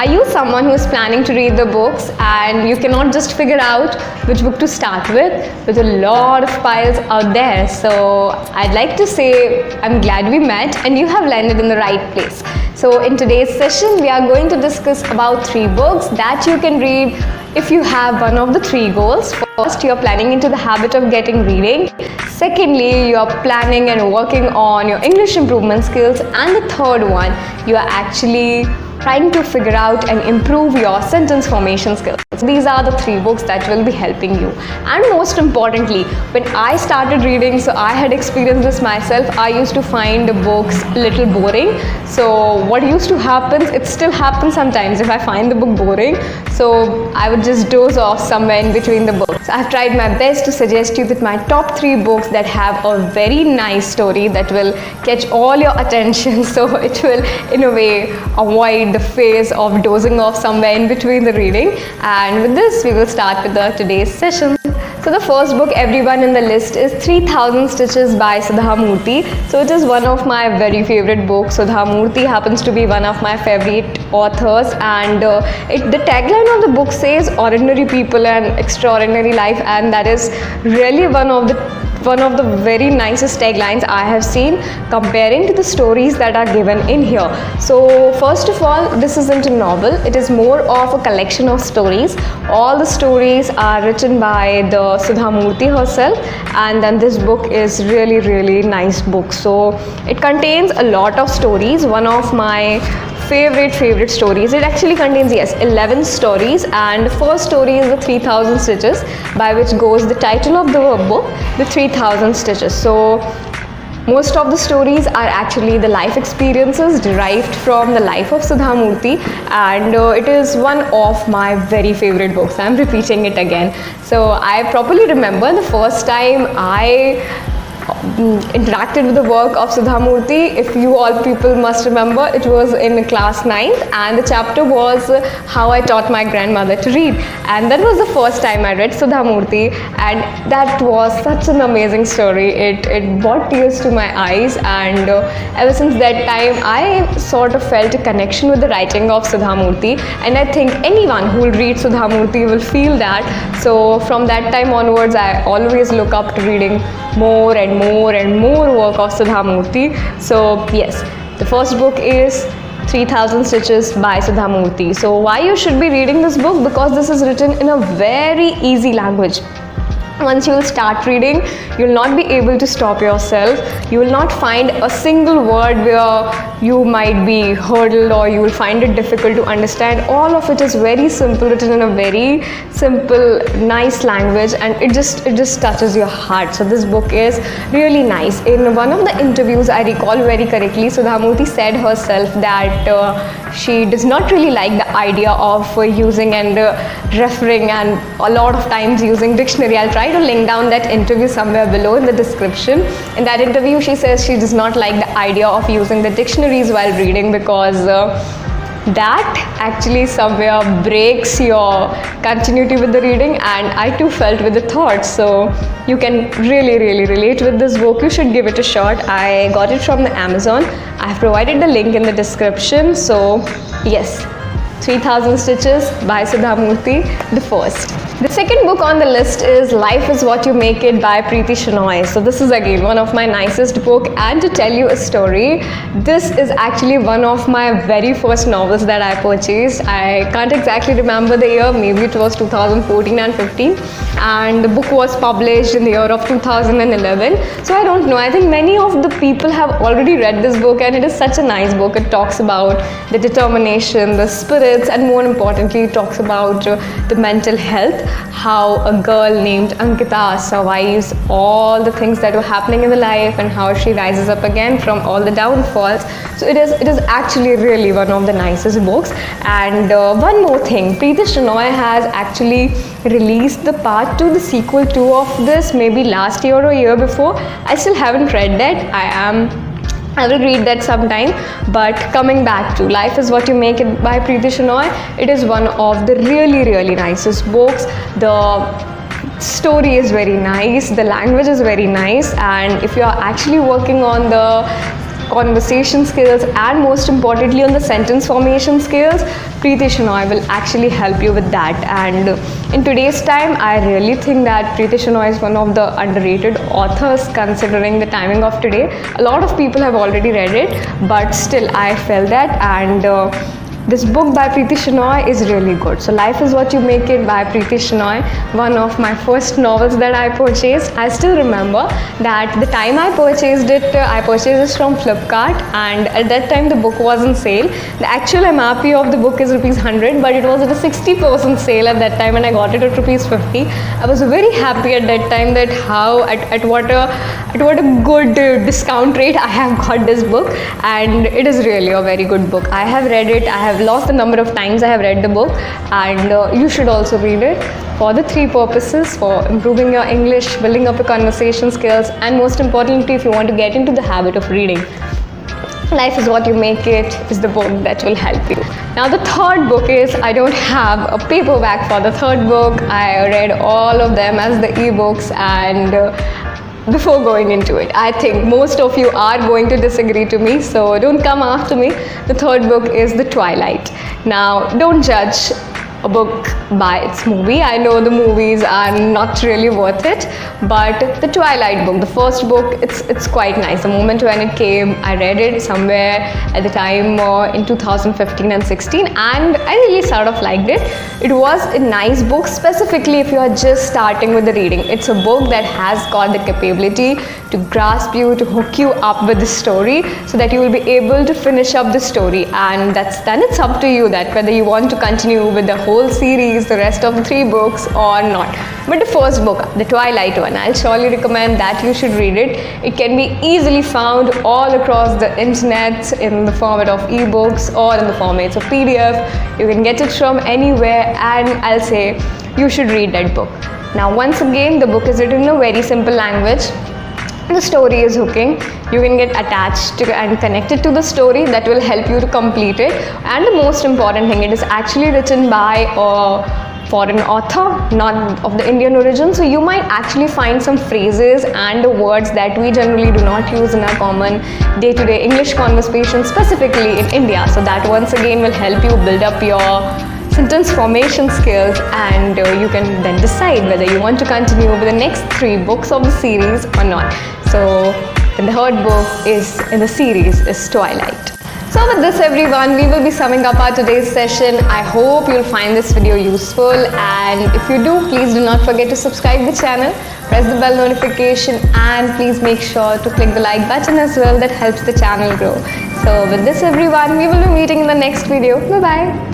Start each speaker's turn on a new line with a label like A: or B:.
A: Are you someone who is planning to read the books and you cannot just figure out which book to start with? There's a lot of piles out there. So I'd like to say I'm glad we met and you have landed in the right place. So in today's session, we are going to discuss about 3 books that you can read if you have one of the 3 goals. First, you are planning into the habit of getting reading. Secondly, you are planning and working on your English improvement skills. And the third one, you are actually trying to figure out and improve your sentence formation skills. These are the 3 books that will be helping you. And most importantly, when I started reading, so I had experienced this myself, I used to find the books a little boring. So what used to happen, it still happens sometimes if I find the book boring. So I would just doze off somewhere in between the books. I've tried my best to suggest you that my top 3 books that have a very nice story that will catch all your attention. So it will in a way avoid the phase of dozing off somewhere in between the reading. And with this, we will start with today's session. So the first book everyone in the list is 3000 Stitches by Sudha Murthy. So it is one of my very favorite books. Sudha Murthy happens to be one of my favorite authors, and the tagline of the book says ordinary people and extraordinary life, and that is really one of the very nicest taglines I have seen comparing to the stories that are given in here. So first of all, this isn't a novel, it is more of a collection of stories. All the stories are written by the Sudha Murthy herself, and then this book is really nice book. So it contains a lot of stories. One of my favorite stories. It actually contains 11 stories, and the first story is the 3000 Stitches, by which goes the title of the book, the 3000 Stitches. So most of the stories are actually the life experiences derived from the life of Sudha Murthy, and it is one of my very favorite books. I'm repeating it again. So I properly remember the first time I interacted with the work of Sudha Murthy. If you all people must remember, it was in class 9th, and the chapter was How I Taught My Grandmother to Read, and that was the first time I read Sudha Murthy, and that was such an amazing story. It brought tears to my eyes, and ever since that time I sort of felt a connection with the writing of Sudha Murthy, and I think anyone who will read Sudha Murthy will feel that. So from that time onwards, I always look up to reading more and more work of Sudha Murthy. So yes, the first book is 3000 Stitches by Sudha Murthy. So why you should be reading this book? Because this is written in a very easy language. Once you will start reading, you will not be able to stop yourself. You will not find a single word where you might be hurdled or you will find it difficult to understand. All of it is very simple, written in a very simple, nice language, and it just touches your heart. So this book is really nice. In one of the interviews, I recall very correctly, Sudha Murthy said herself that she does not really like the idea of using and referring and a lot of times using dictionary. I'll try to link down that interview somewhere below in the description. In that interview, she says she does not like the idea of using the dictionaries while reading, because that actually somewhere breaks your continuity with the reading, and I too felt with the thoughts. So you can really relate with this book. You should give it a shot. I got it from the Amazon. I have provided the link in the description. So yes, 3000 Stitches by Sudha Murthy, the first. The second book on the list is Life is What You Make It by Preeti Shenoy. So this is again one of my nicest book, and to tell you a story, this is actually one of my very first novels that I purchased. I can't exactly remember the year, maybe it was 2014 and 15, and the book was published in the year of 2011. So I don't know, I think many of the people have already read this book, and it is such a nice book. It talks about the determination, the spirits, and more importantly, it talks about the mental health, how a girl named Ankita survives all the things that were happening in the life and how she rises up again from all the downfalls. So it is actually really one of the nicest books. And one more thing, Preeti Shenoy has actually released the part 2, the sequel 2 of this, maybe last year or a year before. I still haven't read that. I will read that sometime. But coming back to Life is What You Make It by Preeti Shenoy, it is one of the really nicest books. The story is very nice, the language is very nice, and if you are actually working on the conversation skills and most importantly on the sentence formation skills, Preeti Shenoy will actually help you with that. And in today's time, I really think that Preeti Shenoy is one of the underrated authors considering the timing of today. A lot of people have already read it, but still I felt that. And this book by Preeti Shenoy is really good. So Life is What You Make It by Preeti Shenoy, one of my first novels that I purchased. I still remember that the time I purchased it from Flipkart, and at that time the book was on sale. The actual MRP of the book is ₹100, but it was at a 60% sale at that time and I got it at ₹50. I was very happy at that time that at what a good discount rate I have got this book, and it is really a very good book. I have read it. I have lost the number of times I have read the book, and you should also read it for the three purposes: for improving your English, building up your conversation skills, and most importantly, if you want to get into the habit of reading. Life is What You Make It is the book that will help you. Now the third book is, I don't have a paperback for the third book. I read all of them as the ebooks, and before going into it, I think most of you are going to disagree to me, so don't come after me. The third book is The Twilight. Now, don't judge a book by its movie. I know the movies are not really worth it, but the Twilight book, the first book, it's quite nice. The moment when it came, I read it somewhere at the time in 2015 and 16, and I really sort of liked it. It was a nice book, specifically if you are just starting with the reading. It's a book that has got the capability to grasp you, to hook you up with the story, so that you will be able to finish up the story. And then it's up to you that whether you want to continue with the whole series, the rest of the three books, or not. But the first book, the Twilight one, I'll surely recommend that you should read it. It can be easily found all across the internet in the format of ebooks or in the formats of PDF. You can get it from anywhere, and I'll say you should read that book. Now, once again, the book is written in a very simple language. The story is hooking. You can get attached to and connected to the story. That will help you to complete it. And the most important thing, it is actually written by a foreign author, not of the Indian origin. So you might actually find some phrases and the words that we generally do not use in our common day-to-day English conversation, specifically in India. So that once again will help you build up your sentence formation skills, and you can then decide whether you want to continue with the next three books of the series or not. So the third book in the series is Twilight. So with this everyone, we will be summing up our today's session. I hope you'll find this video useful, and if you do, please do not forget to subscribe the channel, press the bell notification, and please make sure to click the like button as well. That helps the channel grow. So with this everyone, we will be meeting in the next video. Bye bye.